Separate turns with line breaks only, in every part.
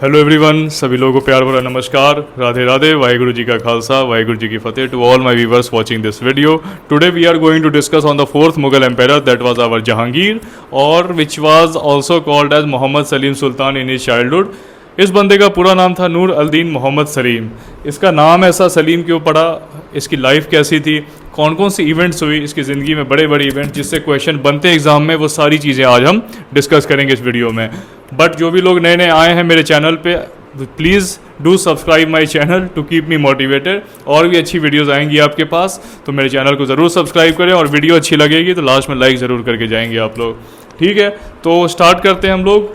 Hello everyone, सभी लोगों को प्यार भरा नमस्कार, राधे राधे, वाहिगुरु जी का खालसा, वाहिगुरु जी की फतेह to all my viewers watching this video. Today we are going to discuss on the fourth Mughal empire that was our Jahangir और which was also called as Mohammad Salim Sultan in his childhood. इस बंदे का पूरा नाम था नूर अल-दीन मोहम्मद सलीम. इसका नाम ऐसा सलीम क्यों पड़ा, इसकी लाइफ कैसी थी, कौन कौन सी इवेंट्स हुई इसकी ज़िंदगी में, बड़े बड़े इवेंट जिससे क्वेश्चन बनते हैं एग्जाम में, वो सारी चीज़ें आज हम डिस्कस करेंगे इस वीडियो में. बट जो भी लोग नए नए आए हैं मेरे चैनल पे, please do subscribe my channel to keep me motivated. और भी अच्छी वीडियोज़ आएंगी आपके पास, तो मेरे चैनल को ज़रूर सब्सक्राइब करें और वीडियो अच्छी लगेगी तो लास्ट में लाइक ज़रूर करके जाएंगे आप लोग. ठीक है, तो स्टार्ट करते हैं हम लोग.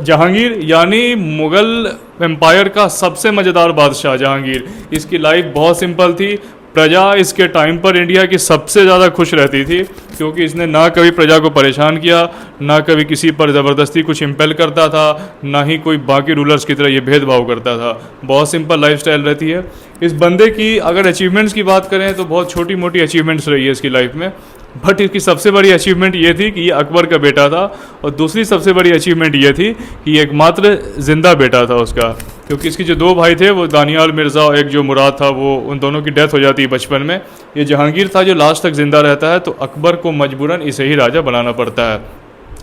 जहांगीर यानी मुग़ल एम्पायर का सबसे मज़ेदार बादशाह जहांगीर. इसकी लाइफ बहुत सिंपल थी. प्रजा इसके टाइम पर इंडिया की सबसे ज़्यादा खुश रहती थी, क्योंकि इसने ना कभी प्रजा को परेशान किया, ना कभी किसी पर ज़बरदस्ती कुछ इम्पेल करता था, ना ही कोई बाकी रूलर्स की तरह ये भेदभाव करता था. बहुत सिंपल लाइफस्टाइल रहती है. इस बंदे की अगर अचीवमेंट्स की बात करें तो बहुत छोटी मोटी अचीवमेंट्स रही है इसकी लाइफ में. बट इसकी सबसे बड़ी अचीवमेंट ये थी कि ये अकबर का बेटा था, और दूसरी सबसे बड़ी अचीवमेंट ये थी कि एकमात्र जिंदा बेटा था उसका, क्योंकि इसके जो दो भाई थे, वो दानियाल मिर्ज़ा और एक जो मुराद था, वो उन दोनों की डेथ हो जाती है बचपन में. ये जहांगीर था जो लास्ट तक ज़िंदा रहता है, तो अकबर को मजबूरन इसे ही राजा बनाना पड़ता है.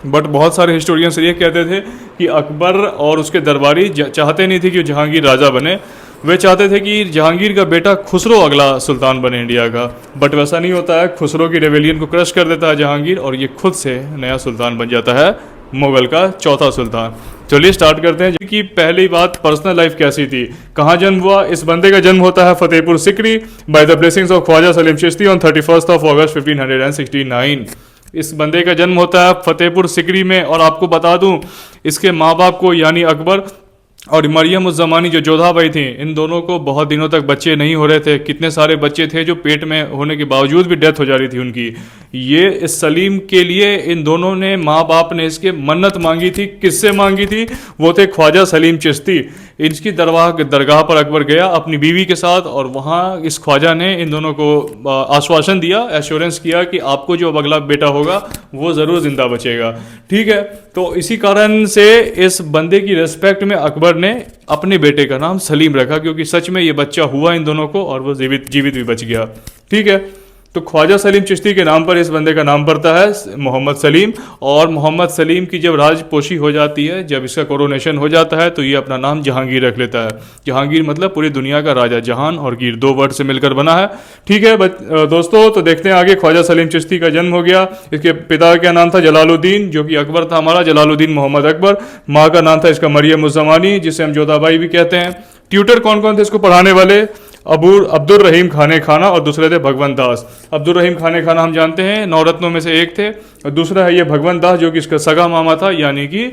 बट बहुत सारे हिस्टोरियंस ये कहते थे कि अकबर और उसके दरबारी चाहते नहीं थे कि जहांगीर राजा बने. वे चाहते थे कि जहांगीर का बेटा खुसरो अगला सुल्तान बने इंडिया का. बट वैसा नहीं होता है. खुसरो की रेवेलियन को क्रश कर देता है जहांगीर, और ये खुद से नया सुल्तान बन जाता है, मुगल का चौथा सुल्तान. चलिए स्टार्ट करते हैं कि पहली बात, पर्सनल लाइफ कैसी थी, कहाँ जन्म हुआ. इस बंदे का जन्म होता है Fatehpur Sikri by the blessings of Khwaja Salim Chishti on 31 August 1569. इस बंदे का जन्म होता है फतेहपुर सिकरी में. और आपको बता दूं, इसके माँ बाप को यानी अकबर और मरियम उज़ ज़मानी जो जोधा बाई थी, इन दोनों को बहुत दिनों तक बच्चे नहीं हो रहे थे. कितने सारे बच्चे थे जो पेट में होने के बावजूद भी डेथ हो जा रही थी उनकी. ये इस सलीम के लिए इन दोनों ने, माँ बाप ने इसके मन्नत मांगी थी. किससे मांगी थी? वो थे ख्वाजा सलीम चिश्ती. इसकी दरगाह पर अकबर गया अपनी बीवी के साथ, और वहाँ इस ख्वाजा ने इन दोनों को आश्वासन दिया, एश्योरेंस किया कि आपको जो अगला बेटा होगा वो ज़रूर ज़िंदा बचेगा. ठीक है, तो इसी कारण से इस बंदे की रिस्पेक्ट में अकबर ने अपने बेटे का नाम सलीम रखा, क्योंकि सच में ये बच्चा हुआ इन दोनों को और वो जीवित भी बच गया. ठीक है, तो ख्वाजा सलीम चिश्ती के नाम पर इस बंदे का नाम पड़ता है मोहम्मद सलीम. और मोहम्मद सलीम की जब राजपोशी हो जाती है, जब इसका कोरोनेशन हो जाता है, तो ये अपना नाम जहांगीर रख लेता है. जहांगीर मतलब पूरी दुनिया का राजा. जहान और गीर दो वर्ड से मिलकर बना है. ठीक है दोस्तों, तो देखते हैं आगे. ख्वाजा सलीम चिश्ती का जन्म हो गया. इसके पिता का नाम था जलालुद्दीन, जो कि अकबर था हमारा, जलालुद्दीन मोहम्मद अकबर. माँ का नाम था इसका मरियम उज़ ज़मानी, जिसे हम जोधाबाई भी कहते हैं. ट्यूटर कौन कौन थे इसको पढ़ाने वाले? अब्दुल रहीम खाने खाना और दूसरे थे भगवंत दास. अब्दुल रहीम खाने खाना हम जानते हैं नवरत्नों में से एक थे, और दूसरा है ये भगवंत दास, जो कि इसका सगा मामा था, यानी कि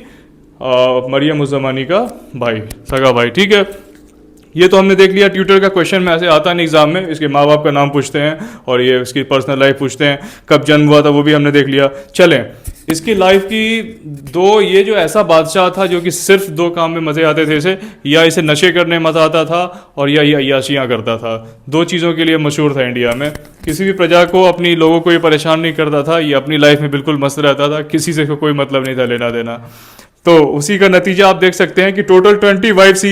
मरियम उज़ ज़मानी का भाई, सगा भाई. ठीक है, ये तो हमने देख लिया. ट्यूटर का क्वेश्चन में ऐसे आता नहीं एग्जाम में. इसके माँ बाप का नाम पूछते हैं और ये इसकी पर्सनल लाइफ पूछते हैं, कब जन्म हुआ था वो भी हमने देख लिया. चलें, इसकी लाइफ की दो, ये जो ऐसा बादशाह था जो कि सिर्फ दो काम में मज़े आते थे इसे, या इसे नशे करने में मज़ा आता था, और या अय्याशियाँ करता था. दो चीज़ों के लिए मशहूर था इंडिया में. किसी भी प्रजा को, अपनी लोगों को ये परेशान नहीं करता था. ये अपनी लाइफ में बिल्कुल मस्त रहता था, किसी से कोई मतलब नहीं था लेना देना. तो उसी का नतीजा आप देख सकते हैं कि total 20 wives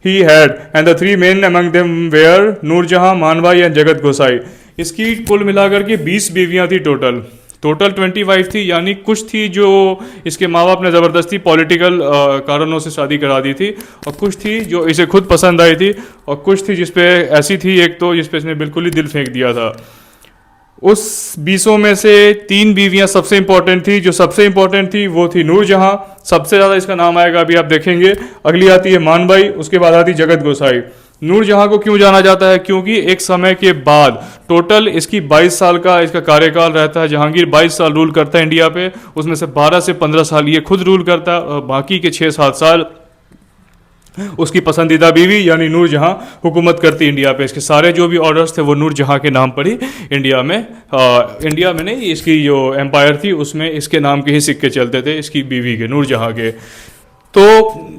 he had and the three men among them were Noorjahan, Manbai and Jagat Gosai. इसकी कुल मिलाकर के 20 बीवियां थी टोटल. 20 वाइफ थी, यानी कुछ थी जो इसके माँ बाप ने ज़बरदस्ती पॉलिटिकल कारणों से शादी करा दी थी, और कुछ थी जो इसे खुद पसंद आई थी, और कुछ थी जिसपे ऐसी थी एक तो जिसपे इसने बिल्कुल ही दिल फेंक दिया था. उस 20 में से 3 बीवियां सबसे इंपॉर्टेंट थी. जो सबसे इंपॉर्टेंट थी वो थी नूरजहां, सबसे ज़्यादा इसका नाम आएगा, अभी आप देखेंगे. अगली आती है मानबाई, उसके बाद आती जगत गोसाई. नूरजहां को क्यों जाना जाता है? क्योंकि एक समय के बाद टोटल इसकी 22 साल का इसका कार्यकाल रहता है. जहांगीर 22 साल रूल करता है इंडिया पे, उसमें से 12 से 15 साल ये खुद रूल करता है, और बाकी के 6-7 साल उसकी पसंदीदा बीवी यानी नूरजहां हुकूमत करती इंडिया पे. इसके सारे जो भी ऑर्डर्स थे वो नूरजहां के नाम पर ही इंडिया में नहीं, इसकी जो एम्पायर थी उसमें इसके नाम के ही सिक्के चलते थे, इसकी बीवी के, नूरजहां के. तो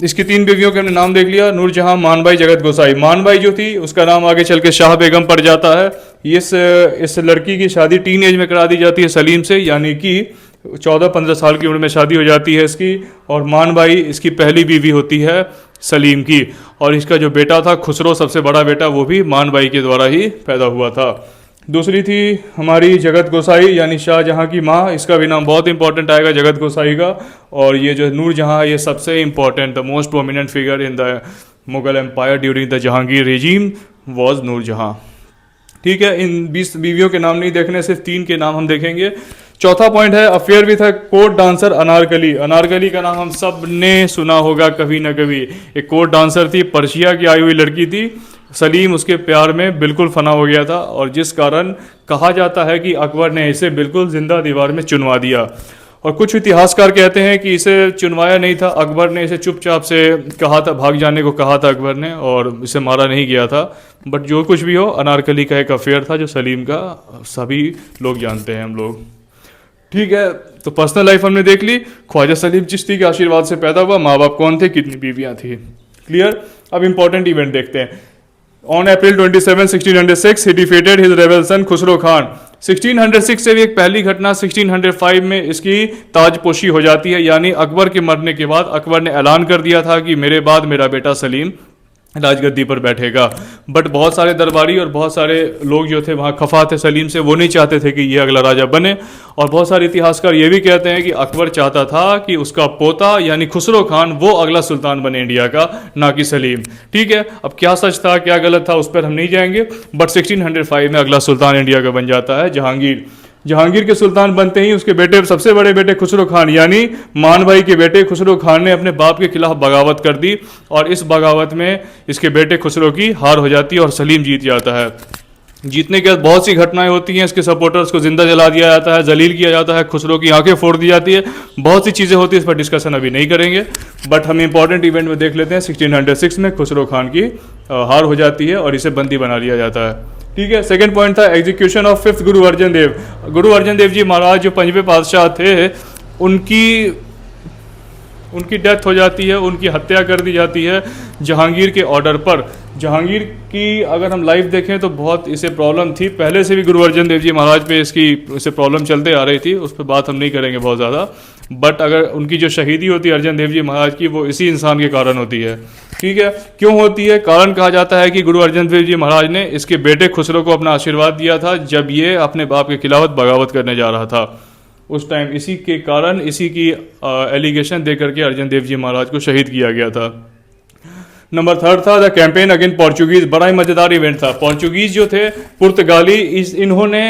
इसकी 3 बीवियों के हमने नाम देख लिया, नूरजहां, मानबाई, जगत गोसाई. मानबाई जो थी उसका नाम आगे चल के शाह बेगम पड़ जाता है. इस लड़की की शादी टीन एज में करा दी जाती है सलीम से, यानी कि 14-15 साल की उम्र में शादी हो जाती है इसकी, और मानबाई इसकी पहली बीवी होती है सलीम की। और इसका जो बेटा था खुसरो, सबसे बड़ा बेटा, वो भी मानबाई के द्वारा ही पैदा हुआ था। दूसरी थी हमारी जगत गोसाई यानी शाहजहां की माँ, इसका भी नाम बहुत इंपॉर्टेंट आएगा जगत गोसाई का। और ये जो नूरजहां, ये सबसे important, the most prominent figure in the Mughal empire during the Jahangir regime was Noorjahan. ठीक है, इन 20 बीवियों के नाम नहीं देखने, सिर्फ 3 के नाम हम देखेंगे। चौथा पॉइंट है affair with a court dancer Anarkali. Anarkali का नाम हम सब ने सुना होगा कभी ना कभी। एक कोर्ट डांसर थी, पर्शिया की आई हुई लड़की थी। सलीम उसके प्यार में बिल्कुल फना हो गया था, और जिस कारण कहा जाता है कि अकबर ने इसे बिल्कुल जिंदा दीवार में चुनवा दिया। और कुछ इतिहासकार कहते हैं कि इसे चुनवाया नहीं था, अकबर ने इसे चुपचाप से कहा था, भाग जाने को कहा था अकबर ने, और इसे मारा नहीं गया था। बट जो कुछ भी हो, अनारकली का एक अफेयर था जो सलीम का, सभी लोग जानते हैं हम लोग। ठीक है, तो पर्सनल लाइफ हमने देख ली। ख्वाजा सलीम चिश्ती के आशीर्वाद से पैदा हुआ, माँ बाप कौन थे, कितनी बीवियाँ थी, क्लियर। अब इंपॉर्टेंट इवेंट देखते हैं। On April 27, 1606 he defeated his rebel son Khusro Khan. 1606 से भी एक पहली घटना, 1605 में इसकी ताजपोशी हो जाती है, यानी अकबर के मरने के बाद अकबर ने ऐलान कर दिया था कि मेरे बाद मेरा बेटा सलीम राजगद्दी पर बैठेगा। बट बहुत सारे दरबारी और बहुत सारे लोग जो थे वहाँ खफा थे सलीम से, वो नहीं चाहते थे कि ये अगला राजा बने। और बहुत सारे इतिहासकार ये भी कहते हैं कि अकबर चाहता था कि उसका पोता यानी खुसरो खान वो अगला सुल्तान बने इंडिया का, ना कि सलीम। ठीक है, अब क्या सच था क्या गलत था उस पर हम नहीं जाएंगे, बट 1605 में अगला सुल्तान इंडिया का बन जाता है जहांगीर। जहांगीर के सुल्तान बनते ही उसके बेटे, सबसे बड़े बेटे खुसरो खान यानी मान भाई के बेटे खुसरो खान ने अपने बाप के खिलाफ बगावत कर दी, और इस बगावत में इसके बेटे खुसरो की हार हो जाती है और सलीम जीत जाता है। जीतने के बाद बहुत सी घटनाएं होती हैं, इसके सपोर्टर्स को जिंदा जला दिया जाता है, जलील किया जाता है, खुसरो की आंखें फोड़ दी जाती है, बहुत सी चीज़ें होती है, इस पर डिस्कशन अभी नहीं करेंगे। बट हम इंपॉर्टेंट इवेंट में देख लेते हैं। 1606 में खुसरो खान की हार हो जाती है और इसे बंदी बना लिया जाता है। ठीक है, सेकंड पॉइंट था execution of 5th Guru Arjan Dev. Guru Arjan Dev ji महाराज जो 5वें पातशाह थे, उनकी डेथ हो जाती है, उनकी हत्या कर दी जाती है जहांगीर के ऑर्डर पर। जहांगीर की अगर हम लाइफ देखें तो बहुत इसे प्रॉब्लम थी, पहले से भी गुरु अर्जन देव जी महाराज पे इसे प्रॉब्लम चलते आ रही थी, उस पर बात हम नहीं करेंगे बहुत ज़्यादा। बट अगर उनकी जो शहीदी होती है अर्जन देव जी महाराज की, वो इसी इंसान के कारण होती है। ठीक है, क्यों होती है, कारण कहा जाता है कि गुरु अर्जन देव जी महाराज ने इसके बेटे खुसरो को अपना आशीर्वाद दिया था जब ये अपने बाप के खिलाफ बगावत करने जा रहा था। उस टाइम इसी के कारण, इसी की एलिगेशन दे करके अर्जन देव जी महाराज को शहीद किया गया था। नंबर 3 था द कैंपेन अगेंस्ट पोर्चुगीज। बड़ा ही मजेदार इवेंट था। पोर्चुगीज जो थे पुर्तगाली, इन्होंने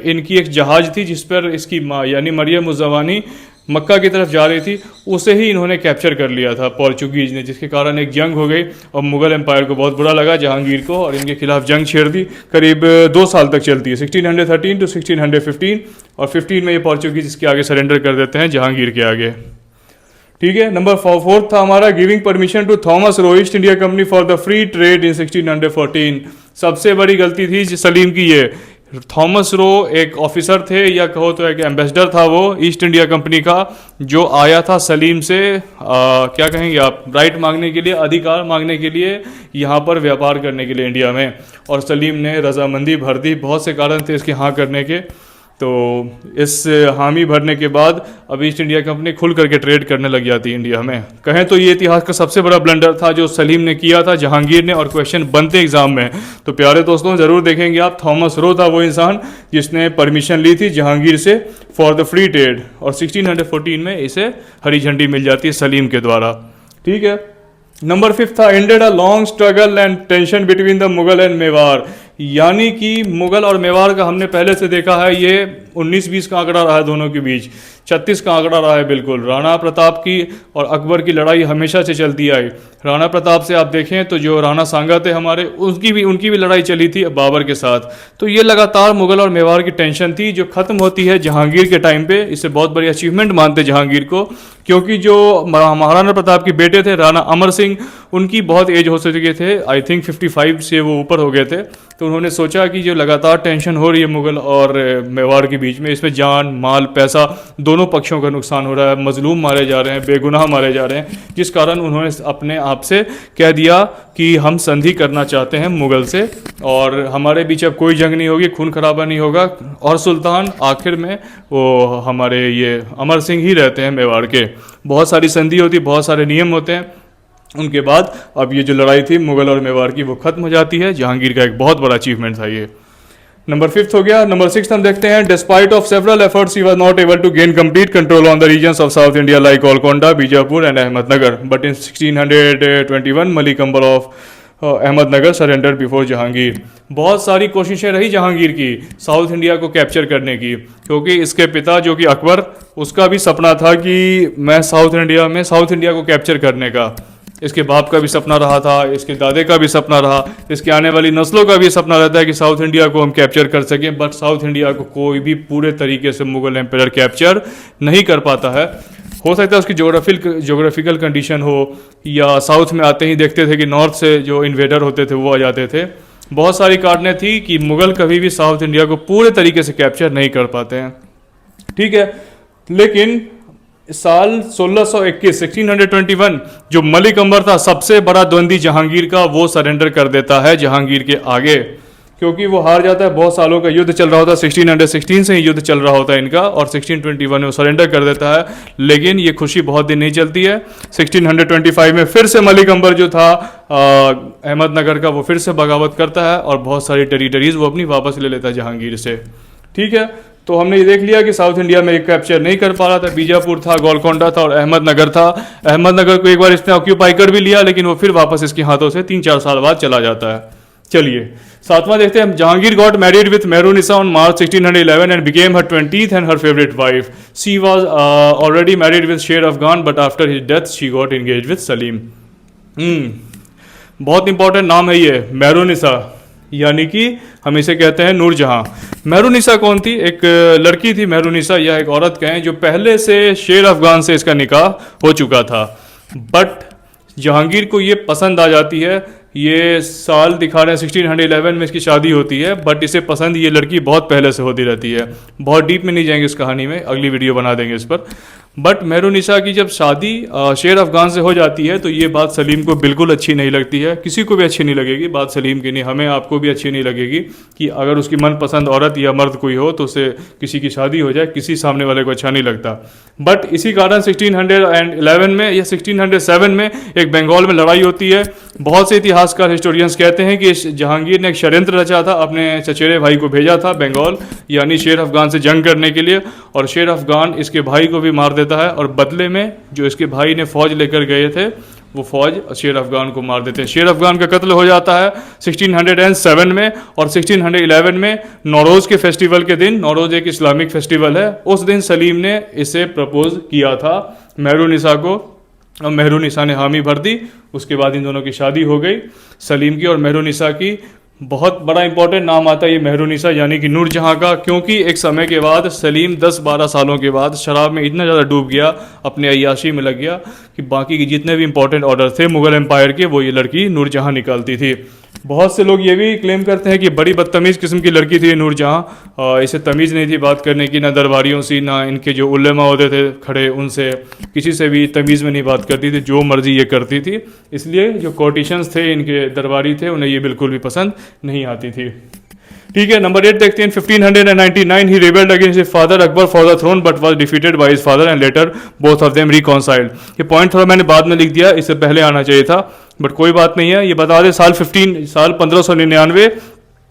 इनकी एक जहाज थी जिस पर इसकी माँ यानी मरियम उज़्ज़मानी मक्का की तरफ जा रही थी, उसे ही इन्होंने कैप्चर कर लिया था पोर्चुगीज ने, जिसके कारण एक जंग हो गई और मुगल एम्पायर को बहुत बुरा लगा जहांगीर को, और इनके खिलाफ जंग छेड़ दी। करीब 2 साल तक चलती है, 1613 टू 1615, और 15 में ये पोर्चुगीज इसके आगे सरेंडर कर देते हैं जहांगीर के आगे। ठीक है, नंबर 4 था हमारा giving permission to Thomas Roe East India Company for the free trade in 1614। सबसे बड़ी गलती थी सलीम की ये। थॉमस रो एक ऑफिसर थे, या कहो तो एक एम्बेसडर था वो ईस्ट इंडिया कंपनी का, जो आया था सलीम से क्या कहेंगे आप, राइट मांगने के लिए, अधिकार मांगने के लिए, यहाँ पर व्यापार करने के लिए इंडिया में। और सलीम ने रजामंदी भर दी, बहुत से कारण थे इसके हाँ करने के। तो इस हामी भरने के बाद अब ईस्ट इंडिया कंपनी खुल करके ट्रेड करने लग जाती है इंडिया में। कहें तो ये इतिहास का सबसे बड़ा ब्लंडर था जो सलीम ने किया था जहांगीर ने, और क्वेश्चन बनते एग्जाम में। तो प्यारे दोस्तों ज़रूर देखेंगे आप, थॉमस रो था वो इंसान जिसने परमिशन ली थी जहांगीर से फॉर द फ्री ट्रेड, और 1614 में इसे हरी झंडी मिल जाती है सलीम के द्वारा। ठीक है, नंबर 5 था ended a long struggle and tension between the Mughal and Mewar. यानी कि मुगल और मेवाड़ का हमने पहले से देखा है, ये 19-20 का आंकड़ा रहा है दोनों के बीच, 36 का आंकड़ा रहा है बिल्कुल। राणा प्रताप की और अकबर की लड़ाई हमेशा से चलती आई। राणा प्रताप से आप देखें तो जो राणा सांगा थे हमारे, उनकी भी लड़ाई चली थी बाबर के साथ। तो ये लगातार मुगल और मेवाड़ की टेंशन थी जो ख़त्म होती है जहांगीर के टाइम पे। इसे बहुत बड़ी अचीवमेंट मानते जहांगीर को, क्योंकि जो महाराणा प्रताप के बेटे थे राणा अमर सिंह, उनकी बहुत एज हो चुके थे, आई थिंक 55 से वो ऊपर हो गए थे। तो उन्होंने सोचा कि जो लगातार टेंशन हो रही है मुग़ल और मेवाड़ के बीच में, इसमें जान माल पैसा दोनों पक्षों का नुकसान हो रहा है, मजलूम मारे जा रहे हैं, बेगुनाह मारे जा रहे हैं, जिस कारण उन्होंने अपने आप से कह दिया कि हम संधि करना चाहते हैं मुग़ल से और हमारे बीच अब कोई जंग नहीं होगी, खून खराबा नहीं होगा। और सुल्तान आखिर में वो हमारे ये अमर सिंह ही रहते हैं मेवाड़ के। बहुत सारी संधि होती, बहुत सारे नियम होते हैं। उनके बाद अब ये जो लड़ाई थी मुग़ल और मेवाड़ की वो ख़त्म हो जाती है। जहांगीर का एक बहुत बड़ा अचीवमेंट था ये। नंबर 5 हो गया। नंबर 6 हम देखते हैं, despite of several efforts he was not able to gain complete control on the regions of south India like Golconda, Bijapur and Ahmednagar, but in 1621 Malik Ambar of Ahmednagar surrender before Jahangir. बहुत सारी कोशिशें रही जहांगीर की साउथ इंडिया को कैप्चर करने की, क्योंकि इसके पिता जो कि अकबर, उसका भी सपना था कि मैं साउथ इंडिया को कैप्चर करने का। इसके बाप का भी सपना रहा था, इसके दादे का भी सपना रहा, इसके आने वाली नस्लों का भी सपना रहता है कि साउथ इंडिया को हम कैप्चर कर सकें। बट साउथ इंडिया को कोई भी पूरे तरीके से मुग़ल एम्पायर कैप्चर नहीं कर पाता है। हो सकता है उसकी जोग्राफिकल कंडीशन हो, या साउथ में आते ही देखते थे कि नॉर्थ से जो इन्वेडर होते थे वो आ जाते थे। बहुत सारी कारणें थी कि मुग़ल कभी भी साउथ इंडिया को पूरे तरीके से कैप्चर नहीं कर पाते हैं। ठीक है, लेकिन साल 1621 जो मलिक अंबर था, सबसे बड़ा द्वंद्वी जहांगीर का, वो सरेंडर कर देता है जहांगीर के आगे, क्योंकि वो हार जाता है। बहुत सालों का युद्ध चल रहा होता है, 1616 से ही युद्ध चल रहा होता है इनका, और 1621 में वो सरेंडर कर देता है। लेकिन ये खुशी बहुत दिन नहीं चलती है। 1625 में फिर से मलिक अंबर जो था अहमदनगर का, वो फिर से बगावत करता है और बहुत सारी टेरिटरीज वो अपनी वापस ले लेता है जहांगीर से। ठीक है, तो हमने ये देख लिया कि साउथ इंडिया में एक कैप्चर नहीं कर पा रहा था। बीजापुर था, गोलकोंडा था और अहमदनगर था। अहमदनगर को एक बार इसने ऑक्यूपाई कर भी लिया, लेकिन वो फिर वापस इसके हाथों से 3-4 साल बाद चला जाता है। चलिए 7वां देखते हैं। Jahangir got married with Mehrunnisa on March 1611 and became her 20th and her favourite wife. She was already married with Sher Afghan, but after his death she got engage with Salim. बहुत इंपॉर्टेंट नाम है ये, मेहरुनिसा, यानी कि हम इसे कहते हैं नूरजहां। मेहरुनिसा कौन थी? एक लड़की थी मेहरुनिसा, या एक औरत कहें, जो पहले से शेर अफगान से इसका निकाह हो चुका था। बट जहांगीर को ये पसंद आ जाती है। ये साल दिखा रहे हैं 1611 में इसकी शादी होती है, बट इसे पसंद ये लड़की बहुत पहले से होती रहती है। बहुत डीप में नहीं जाएंगे इस कहानी में, अगली वीडियो बना देंगे इस पर। बट मेहरुनिसा की जब शादी शेर अफगान से हो जाती है, तो ये बात सलीम को बिल्कुल अच्छी नहीं लगती है। किसी को भी अच्छी नहीं लगेगी बात, सलीम की नहीं, हमें आपको भी अच्छी नहीं लगेगी कि अगर उसकी मनपसंद औरत या मर्द कोई हो तो उससे किसी की शादी हो जाए, किसी सामने वाले को अच्छा नहीं लगता। बट इसी कारण 1611 में या 1607 में एक बंगाल में लड़ाई होती है। बहुत से इतिहासकार, हिस्टोरियंस कहते हैं कि जहांगीर ने एक षड्यंत्र रचा था, अपने चचेरे भाई को भेजा था बंगाल, यानी शेर अफगान से जंग करने के लिए, और शेर अफगान इसके भाई को भी मार देता है, और बदले में जो इसके भाई ने फौज लेकर गए थे, वो फौज शेर अफगान को मार देते हैं। शेर अफगान का कत्ल हो जाता है 1607 में, और 1611 में नौरोज़ के फेस्टिवल के दिन, नौरोज़ एक इस्लामिक फेस्टिवल है, उस दिन सलीम ने इसे प्रपोज किया था मेहरुनिसा को, और मेहरुनिसा ने हामी भर दी। उसके बाद इन दोनों की शादी हो गई, सलीम की और मेहरुनिसा की। बहुत बड़ा इंपॉर्टेंट नाम आता है ये मेहरुनिसा, यानी कि नूरजहां का, क्योंकि एक समय के बाद सलीम 10-12 सालों के बाद शराब में इतना ज़्यादा डूब गया, अपने अय्याशी में लग गया, कि बाकी के जितने भी इंपॉर्टेंट ऑर्डर थे मुग़ल एम्पायर के, वो ये लड़की नूरजहां निकालती थी। बहुत से लोग ये भी क्लेम करते हैं कि बड़ी बदतमीज़ किस्म की लड़की थी नूरजहां। इसे तमीज़ नहीं थी बात करने की, ना दरबारियों से, ना इनके जो उलेमा होते थे खड़े उनसे, किसी से भी तमीज़ में नहीं बात करती थी, जो मर्जी ये करती थी। इसलिए जो कॉर्टिशंस थे, इनके दरबारी थे, उन्हें ये बिल्कुल भी पसंद नहीं आती थी। ठीक है, नंबर 8 देखते हैं। 1599 he rebelled against his father Akbar for the throne, but was defeated by his father and later both of them reconciled. ये पॉइंट थोड़ा मैंने बाद में लिख दिया, इससे पहले आना चाहिए था, बट कोई बात नहीं है। ये बता दें, साल 1599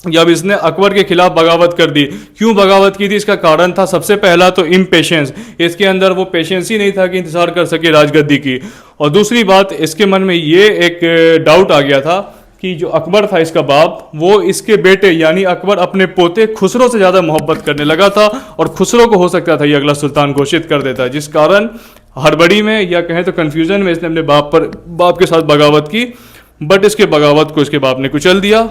जब इसने अकबर के खिलाफ बगावत कर दी। क्यों बगावत की थी, इसका कारण था सबसे पहला तो इम्पेशेंस। इसके अंदर वो पेशेंस ही नहीं था कि इंतजार कर सके राजगद्दी की, और दूसरी बात, इसके मन में ये एक डाउट आ गया था कि जो अकबर था इसका बाप, वो इसके बेटे यानी अकबर अपने पोते खुसरो से ज़्यादा मोहब्बत करने लगा था, और खुसरो को हो सकता था ये अगला सुल्तान घोषित कर देता, जिस कारण हड़बड़ी में या कहें तो कन्फ्यूजन में इसने अपने बाप के साथ बगावत की। बट इसके बगावत को इसके बाप ने कुचल दिया।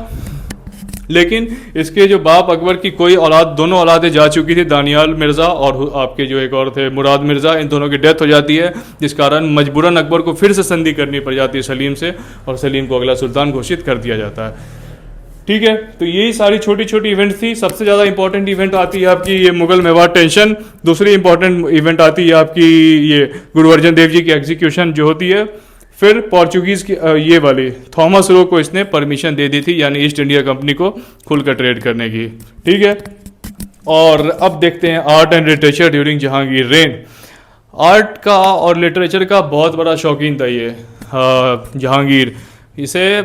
लेकिन इसके जो बाप अकबर की कोई औलाद, दोनों औलादें जा चुकी थी, दानियाल मिर्ज़ा और आपके जो एक और थे मुराद मिर्ज़ा, इन दोनों की डेथ हो जाती है, जिस कारण मजबूरन अकबर को फिर से संधि करनी पड़ जाती है सलीम से, और सलीम को अगला सुल्तान घोषित कर दिया जाता है। ठीक है, तो यही सारी छोटी छोटी इवेंट थी। सबसे ज़्यादा इंपॉर्टेंट इवेंट आती है आपकी ये मुगल मेवाड़ टेंशन। दूसरी इंपॉर्टेंट इवेंट आती है आपकी ये गुरु अर्जन देव जी की एग्जीक्यूशन जो होती है। फिर पोर्चुगीज़ की ये वाली थॉमस रो को इसने परमिशन दे दी थी, यानी ईस्ट इंडिया कंपनी को खुलकर ट्रेड करने की। ठीक है, और अब देखते हैं art and literature during Jahangir rain. Art का और लिटरेचर का बहुत बड़ा शौकीन था ये जहांगीर। इसे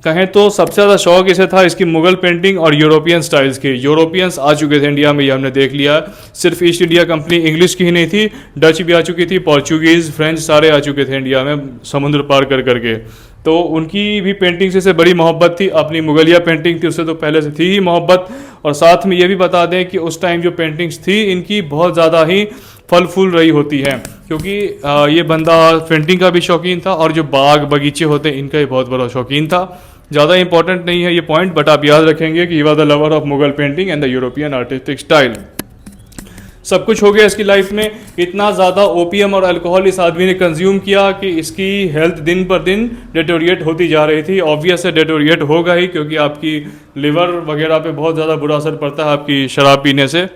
कहें तो सबसे ज़्यादा शौक इसे था इसकी मुगल पेंटिंग और यूरोपियन स्टाइल्स की। यूरोपियंस आ चुके थे इंडिया में, ये हमने देख लिया। सिर्फ ईस्ट इंडिया कंपनी इंग्लिश की ही नहीं थी, डच भी आ चुकी थी, पोर्चुगीज़, फ्रेंच सारे आ चुके थे इंडिया में समुद्र पार कर करके। तो उनकी भी पेंटिंग से बड़ी मोहब्बत थी। अपनी मुगलिया पेंटिंग थी उससे तो पहले से थी ही मोहब्बत। और साथ में ये भी बता दें कि उस टाइम जो पेंटिंग्स थी इनकी बहुत ज़्यादा ही फल फूल रही होती हैं, क्योंकि ये बंदा पेंटिंग का भी शौकीन था और जो बाग बगीचे होते हैं इनका भी बहुत बड़ा शौकीन था। ज़्यादा इंपॉर्टेंट नहीं है ये पॉइंट, बट आप याद रखेंगे कि he was the lover of Mughal painting and the European artistic style. सब कुछ हो गया इसकी लाइफ में। इतना ज़्यादा ओपीएम और अल्कोहल इस आदमी ने कंज्यूम किया कि इसकी हेल्थ दिन पर दिन डेटोरिएट होती जा रही थी। ऑब्वियस है डेटोरिएट होगा ही, क्योंकि आपकी लिवर वगैरह पे बहुत ज़्यादा बुरा असर पड़ता है आपकी शराब पीने से।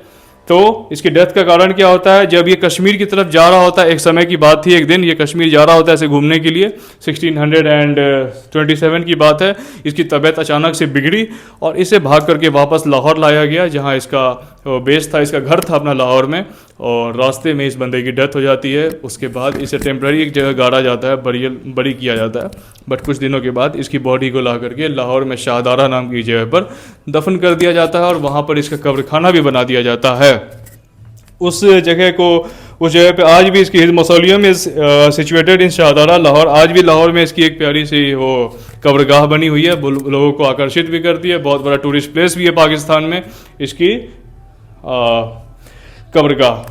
तो इसकी डेथ का कारण क्या होता है, जब ये कश्मीर की तरफ जा रहा होता है, एक समय की बात थी, एक दिन ये कश्मीर जा रहा होता है ऐसे घूमने के लिए, 1627 की बात है। इसकी तबीयत अचानक से बिगड़ी और इसे भाग करके वापस लाहौर लाया गया, जहां इसका बेस था, इसका घर था अपना लाहौर में। और रास्ते में इस बंदे की डेथ हो जाती है। उसके बाद इसे टेम्प्रेरी एक जगह गाड़ा जाता है, बरी किया जाता है। बट कुछ दिनों के बाद इसकी बॉडी को ला करके लाहौर में शाहदारा नाम की जगह पर दफन कर दिया जाता है और वहाँ पर इसका कब्रखाना भी बना दिया जाता है। उस जगह पे आज भी इसकी mausoleum is situated in Shahdara Lahore. आज भी लाहौर में इसकी एक प्यारी सी वो कब्रगाह बनी हुई है, लोगों को आकर्षित भी करती है। बहुत बड़ा टूरिस्ट प्लेस भी है पाकिस्तान में इसकी कब्रगाह।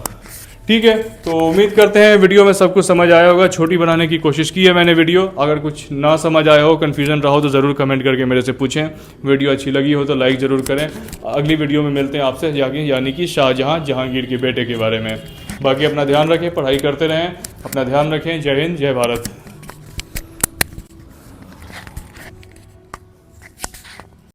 ठीक है, तो उम्मीद करते हैं वीडियो में सब कुछ समझ आया होगा। छोटी बनाने की कोशिश की है मैंने वीडियो। अगर कुछ ना समझ आया हो, कन्फ्यूजन रहा हो, तो ज़रूर कमेंट करके मेरे से पूछें। वीडियो अच्छी लगी हो तो लाइक ज़रूर करें। अगली वीडियो में मिलते हैं आपसे यानी कि शाहजहां जहांगीर के बेटे के बारे में। बाकी अपना ध्यान रखें, पढ़ाई करते रहें, अपना ध्यान रखें। जय हिंद, जय भारत।